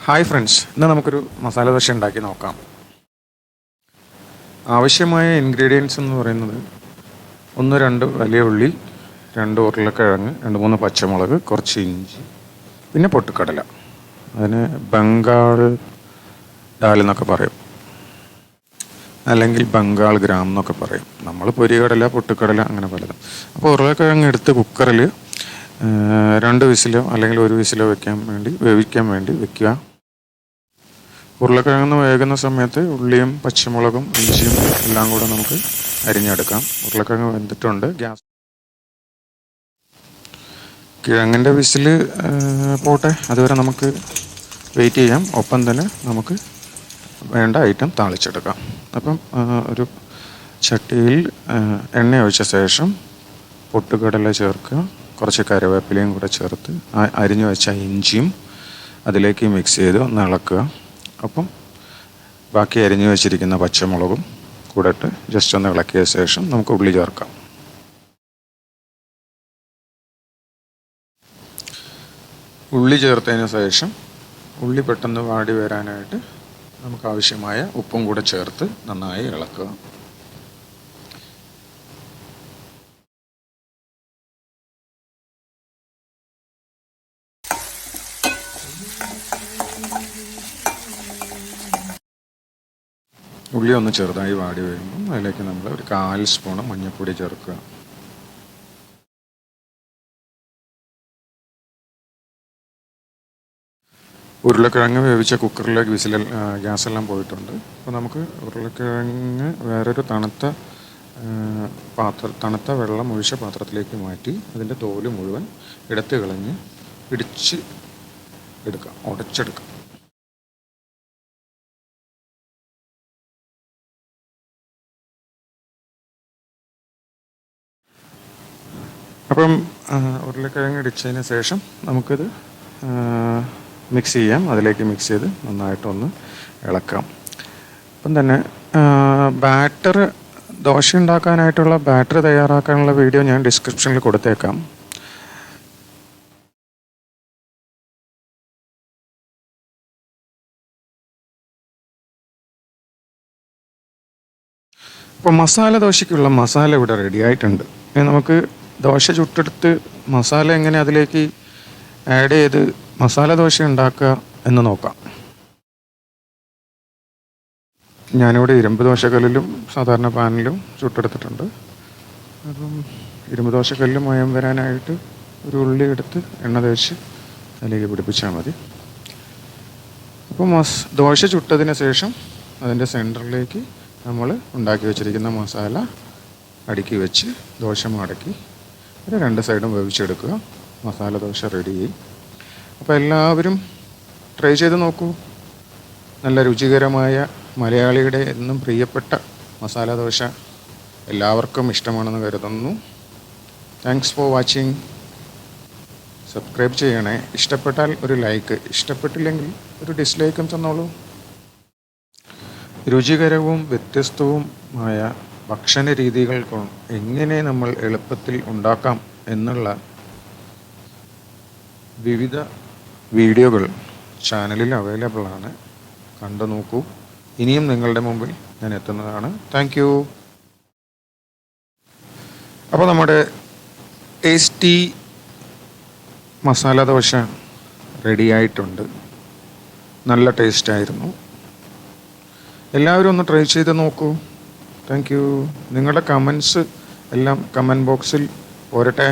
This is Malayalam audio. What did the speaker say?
ഹായ് ഫ്രണ്ട്സ്, ഇന്ന് നമുക്കൊരു മസാല ദോശ ഉണ്ടാക്കി നോക്കാം. ആവശ്യമായ ഇൻഗ്രീഡിയൻസ് എന്ന് പറയുന്നത് 1-2 വലിയ ഉള്ളി, 2 ഉരുളക്കിഴങ്ങ്, 2-3 പച്ചമുളക്, കുറച്ച് ഇഞ്ചി, പിന്നെ പൊട്ടുക്കടല. അതിന് ബംഗാൾ ഡാൽ എന്നൊക്കെ പറയും, അല്ലെങ്കിൽ ബംഗാൾ ഗ്രാം എന്നൊക്കെ പറയും. നമ്മൾ പൊരികടല, പൊട്ടുക്കടല, അങ്ങനെ പലതും. അപ്പോൾ ഉരുളക്കിഴങ്ങ് എടുത്ത് കുക്കറിൽ 2 വിസിലോ അല്ലെങ്കിൽ 1 വിസിലോ വേവിക്കാൻ വേണ്ടി വെക്കുക. ഉരുളക്കിഴങ്ങ് വേകുന്ന സമയത്ത് ഉള്ളിയും പച്ചമുളകും ഇഞ്ചിയും എല്ലാം കൂടെ നമുക്ക് അരിഞ്ഞെടുക്കാം. ഉരുളക്കിഴങ്ങ് വെന്തിട്ടുണ്ട്. കിഴങ്ങിൻ്റെ വിസിൽ പോട്ടെ, അതുവരെ നമുക്ക് വെയിറ്റ് ചെയ്യാം. ഒപ്പം തന്നെ നമുക്ക് വേണ്ട ഐറ്റം താളിച്ചെടുക്കാം. അപ്പം ഒരു ചട്ടിയിൽ എണ്ണ ഒഴിച്ച ശേഷം പൊട്ടുകടല ചേർക്കുക. കുറച്ച് കറിവേപ്പിലയും കൂടെ ചേർത്ത് അരിഞ്ഞു വെച്ച ഇഞ്ചിയും അതിലേക്ക് മിക്സ് ചെയ്ത് ഒന്ന് ഇളക്കുക. അപ്പം ബാക്കി അരിഞ്ഞു വെച്ചിരിക്കുന്ന പച്ചമുളകും കൂടെ ഇട്ട് ജസ്റ്റ് ഒന്ന് ഇളക്കിയ ശേഷം നമുക്ക് ഉള്ളി ചേർക്കാം. ഉള്ളി ചേർത്തതിന് ശേഷം ഉള്ളി പെട്ടെന്ന് വാടി വരാനായിട്ട് നമുക്ക് ആവശ്യമായ ഉപ്പും കൂടെ ചേർത്ത് നന്നായി ഇളക്കുക. ഉള്ളി ഒന്ന് ചെറുതായി വാടി വരുമ്പം അതിലേക്ക് നമ്മൾ ഒരു 1/4 സ്പൂൺ മഞ്ഞൾപ്പൊടി ചേർക്കുക. ഉരുളക്കിഴങ്ങ് വേവിച്ച കുക്കറിലേക്ക് ഗ്യാസെല്ലാം പോയിട്ടുണ്ട്. അപ്പോൾ നമുക്ക് ഉരുളക്കിഴങ്ങ് വേറൊരു തണുത്ത വെള്ളം ഒഴിച്ച പാത്രത്തിലേക്ക് മാറ്റി അതിൻ്റെ തോല് മുഴുവൻ എടുത്ത് കളഞ്ഞ് ഇടിച്ച് എടുക്കാം, ഉടച്ചെടുക്കാം. അപ്പം ഉരുളക്കിഴങ്ങ് ഇടിച്ചതിന് ശേഷം നമുക്കിത് മിക്സ് ചെയ്യാം. അതിലേക്ക് മിക്സ് ചെയ്ത് നന്നായിട്ടൊന്ന് ഇളക്കാം. അപ്പം തന്നെ ദോശ ഉണ്ടാക്കാനായിട്ടുള്ള ബാറ്റർ തയ്യാറാക്കാനുള്ള വീഡിയോ ഞാൻ ഡിസ്ക്രിപ്ഷനിൽ കൊടുത്തേക്കാം. അപ്പോൾ മസാല ദോശയ്ക്കുള്ള മസാല ഇവിടെ റെഡി ആയിട്ടുണ്ട്. നമുക്ക് ദോശ ചുട്ടെടുത്ത് മസാല എങ്ങനെ അതിലേക്ക് ആഡ് ചെയ്ത് മസാല ദോശ ഉണ്ടാക്കുക എന്ന് നോക്കാം. ഞാനിവിടെ ഇരുമ്പ് ദോശക്കല്ലിലും സാധാരണ പാനിലും ചുട്ടെടുത്തിട്ടുണ്ട്. അപ്പം ഇരുമ്പ് ദോശക്കല്ലിൽ മയം വരാനായിട്ട് ഒരു ഉള്ളി എടുത്ത് എണ്ണ തേച്ച് അതിലേക്ക് പിടിപ്പിച്ചാൽ മതി. അപ്പം ദോശ ചുട്ടതിന് ശേഷം അതിൻ്റെ സെൻറ്ററിലേക്ക് നമ്മൾ ഉണ്ടാക്കി വെച്ചിരിക്കുന്ന മസാല അടുക്കി വെച്ച് ദോശ മടക്കി 2 സൈഡും വേവിച്ചെടുക്കുക. മസാല ദോശ റെഡിയായി. അപ്പോൾ എല്ലാവരും ട്രൈ ചെയ്ത് നോക്കൂ. നല്ല രുചികരമായ മലയാളിയുടെ എന്നും പ്രിയപ്പെട്ട മസാല ദോശ എല്ലാവർക്കും ഇഷ്ടമാണെന്ന് കരുതുന്നു. Thanks for watching. സബ്സ്ക്രൈബ് ചെയ്യണേ. ഇഷ്ടപ്പെട്ടാൽ ഒരു ലൈക്ക്, ഇഷ്ടപ്പെട്ടില്ലെങ്കിൽ ഒരു ഡിസ്ലൈക്കും തന്നോളൂ. രുചികരവും വ്യത്യസ്തവുമായ ഭക്ഷണ രീതികൾ എങ്ങനെ നമ്മൾ എളുപ്പത്തിൽ ഉണ്ടാക്കാം എന്നുള്ള വിവിധ വീഡിയോകൾ ചാനലിൽ അവൈലബിൾ ആണ്. കണ്ടു നോക്കൂ. ഇനിയും നിങ്ങളുടെ മുമ്പിൽ ഞാൻ എത്തുന്നതാണ്. Thank you. അപ്പോൾ നമ്മുടെ ടേസ്റ്റി മസാല ദോശ റെഡിയായിട്ടുണ്ട്. നല്ല ടേസ്റ്റായിരുന്നു. എല്ലാവരും ഒന്ന് ട്രൈ ചെയ്ത് നോക്കൂ. Thank you. നിങ്ങളുടെ കമൻസ് എല്ലാം കമൻറ്റ് ബോക്സിൽ പോരട്ടെ.